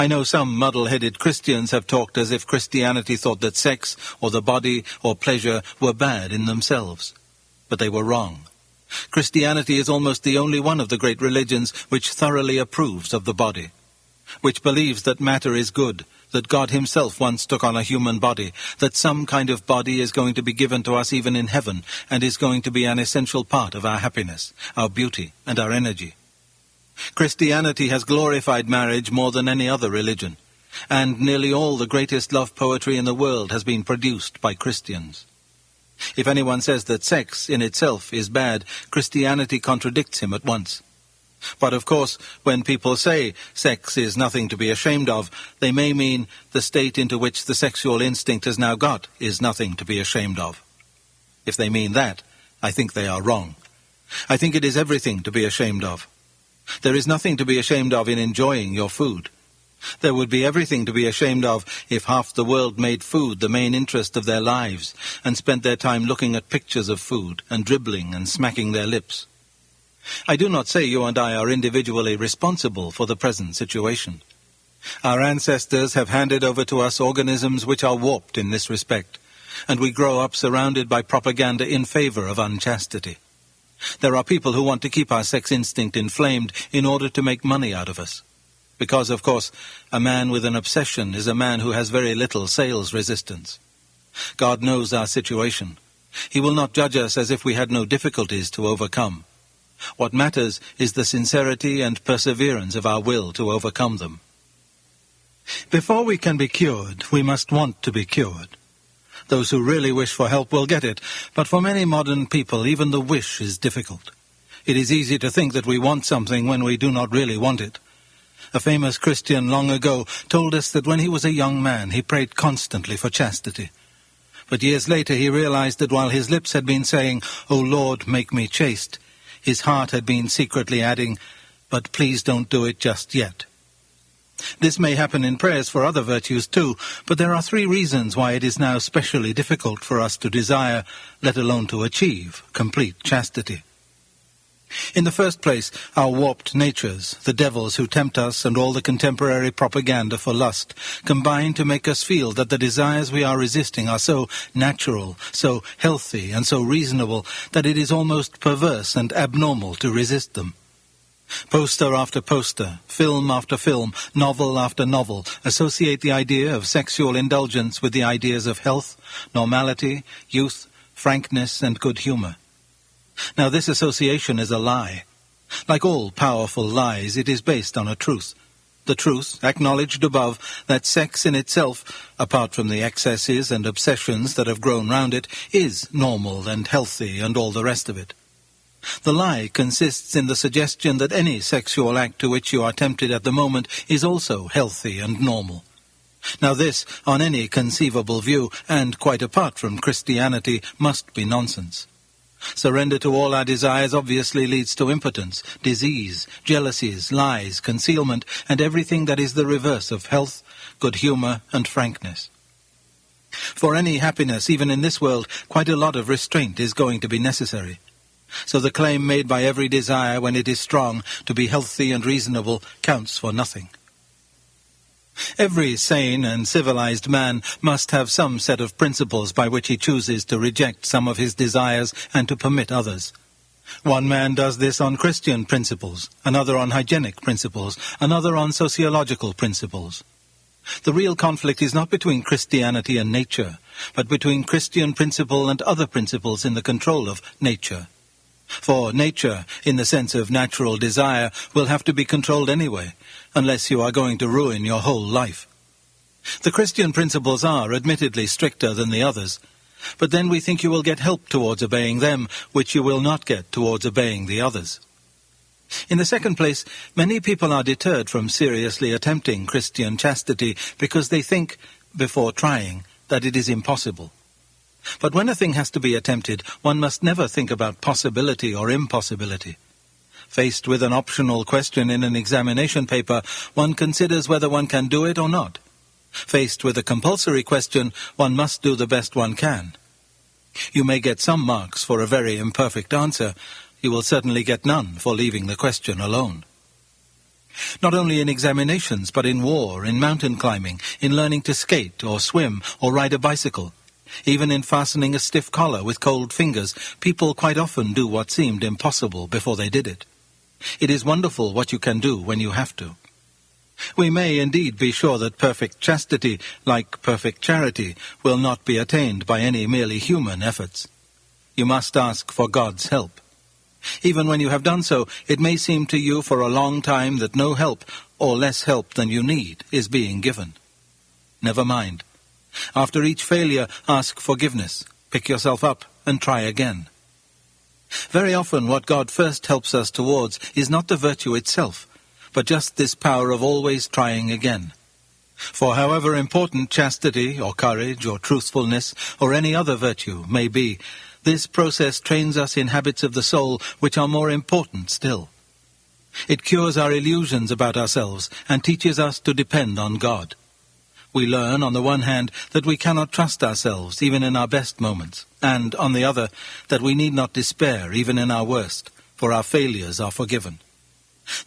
I know some muddle-headed Christians have talked as if Christianity thought that sex, or the body, or pleasure were bad in themselves. But they were wrong. Christianity is almost the only one of the great religions which thoroughly approves of the body, which believes that matter is good, that God himself once took on a human body, that some kind of body is going to be given to us even in heaven, and is going to be an essential part of our happiness, our beauty, and our energy. Christianity has glorified marriage more than any other religion, and nearly all the greatest love poetry in the world has been produced by Christians. If anyone says that sex in itself is bad, Christianity contradicts him at once. But of course, when people say sex is nothing to be ashamed of, they may mean the state into which the sexual instinct has now got is nothing to be ashamed of. If they mean that, I think they are wrong. I think it is everything to be ashamed of. There is nothing to be ashamed of in enjoying your food. There would be everything to be ashamed of if half the world made food the main interest of their lives and spent their time looking at pictures of food and dribbling and smacking their lips. I do not say you and I are individually responsible for the present situation. Our ancestors have handed over to us organisms which are warped in this respect, and we grow up surrounded by propaganda in favor of unchastity. There are people who want to keep our sex instinct inflamed in order to make money out of us. Because, of course, a man with an obsession is a man who has very little sales resistance. God knows our situation. He will not judge us as if we had no difficulties to overcome. What matters is the sincerity and perseverance of our will to overcome them. Before we can be cured, we must want to be cured. Those who really wish for help will get it, but for many modern people even the wish is difficult. It is easy to think that we want something when we do not really want it. A famous Christian long ago told us that when he was a young man he prayed constantly for chastity. But years later he realized that while his lips had been saying, "O Lord, make me chaste," his heart had been secretly adding, "But please don't do it just yet." This may happen in prayers for other virtues too, but there are 3 reasons why it is now especially difficult for us to desire, let alone to achieve, complete chastity. In the first place, our warped natures, the devils who tempt us and all the contemporary propaganda for lust, combine to make us feel that the desires we are resisting are so natural, so healthy and so reasonable that it is almost perverse and abnormal to resist them. Poster after poster, film after film, novel after novel associate the idea of sexual indulgence with the ideas of health, normality, youth, frankness, and good humor. Now this association is a lie. Like all powerful lies, it is based on a truth. The truth, acknowledged above, that sex in itself, apart from the excesses and obsessions that have grown round it, is normal and healthy and all the rest of it. The lie consists in the suggestion that any sexual act to which you are tempted at the moment is also healthy and normal. Now this, on any conceivable view, and quite apart from Christianity, must be nonsense. Surrender to all our desires obviously leads to impotence, disease, jealousies, lies, concealment, and everything that is the reverse of health, good humor, and frankness. For any happiness, even in this world, quite a lot of restraint is going to be necessary. So the claim made by every desire when it is strong to be healthy and reasonable counts for nothing. Every sane and civilized man must have some set of principles by which he chooses to reject some of his desires and to permit others. One man does this on Christian principles, another on hygienic principles, another on sociological principles. The real conflict is not between Christianity and nature, but between Christian principle and other principles in the control of nature. For nature, in the sense of natural desire, will have to be controlled anyway, unless you are going to ruin your whole life. The Christian principles are admittedly stricter than the others, but then we think you will get help towards obeying them, which you will not get towards obeying the others. In the second place, many people are deterred from seriously attempting Christian chastity because they think, before trying, that it is impossible. But when a thing has to be attempted, one must never think about possibility or impossibility. Faced with an optional question in an examination paper, one considers whether one can do it or not. Faced with a compulsory question, one must do the best one can. You may get some marks for a very imperfect answer. You will certainly get none for leaving the question alone. Not only in examinations, but in war, in mountain climbing, in learning to skate or swim or ride a bicycle. Even in fastening a stiff collar with cold fingers, people quite often do what seemed impossible before they did it. It is wonderful what you can do when you have to. We may indeed be sure that perfect chastity, like perfect charity, will not be attained by any merely human efforts. You must ask for God's help. Even when you have done so, it may seem to you for a long time that no help, or less help than you need, is being given. Never mind. After each failure, ask forgiveness, pick yourself up, and try again. Very often what God first helps us towards is not the virtue itself, but just this power of always trying again. For however important chastity, or courage, or truthfulness, or any other virtue may be, this process trains us in habits of the soul which are more important still. It cures our illusions about ourselves and teaches us to depend on God. We learn, on the one hand, that we cannot trust ourselves even in our best moments, and, on the other, that we need not despair even in our worst, for our failures are forgiven.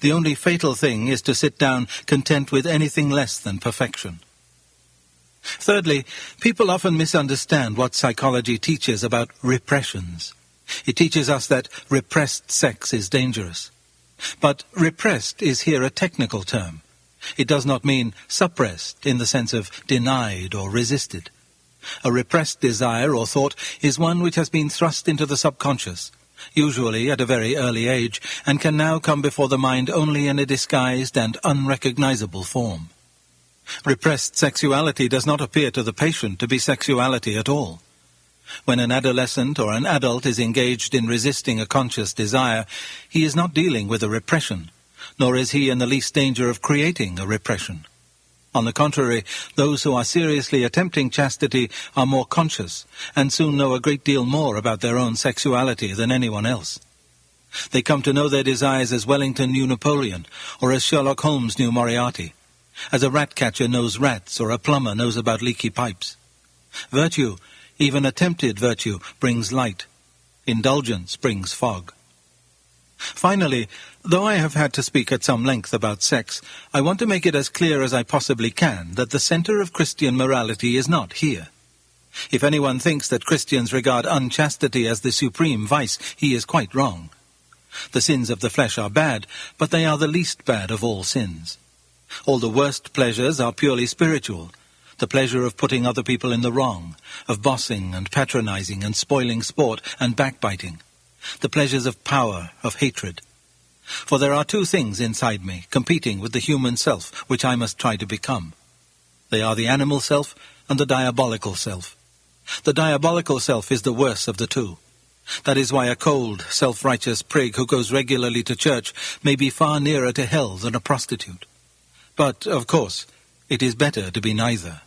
The only fatal thing is to sit down content with anything less than perfection. Thirdly, people often misunderstand what psychology teaches about repressions. It teaches us that repressed sex is dangerous. But repressed is here a technical term. It does not mean suppressed in the sense of denied or resisted. A repressed desire or thought is one which has been thrust into the subconscious, usually at a very early age, and can now come before the mind only in a disguised and unrecognizable form. Repressed sexuality does not appear to the patient to be sexuality at all. When an adolescent or an adult is engaged in resisting a conscious desire, he is not dealing with a repression, nor is he in the least danger of creating a repression. On the contrary, those who are seriously attempting chastity are more conscious, and soon know a great deal more about their own sexuality than anyone else. They come to know their desires as Wellington knew Napoleon, or as Sherlock Holmes knew Moriarty, as a rat-catcher knows rats, or a plumber knows about leaky pipes. Virtue, even attempted virtue, brings light. Indulgence brings fog. Finally, though I have had to speak at some length about sex, I want to make it as clear as I possibly can that the center of Christian morality is not here. If anyone thinks that Christians regard unchastity as the supreme vice, he is quite wrong. The sins of the flesh are bad, but they are the least bad of all sins. All the worst pleasures are purely spiritual. The pleasure of putting other people in the wrong, of bossing and patronizing and spoiling sport and backbiting. The pleasures of power, of hatred. For there are two things inside me, competing with the human self, which I must try to become. They are the animal self and the diabolical self. The diabolical self is the worse of the two. That is why a cold, self-righteous prig who goes regularly to church may be far nearer to hell than a prostitute. But, of course, it is better to be neither.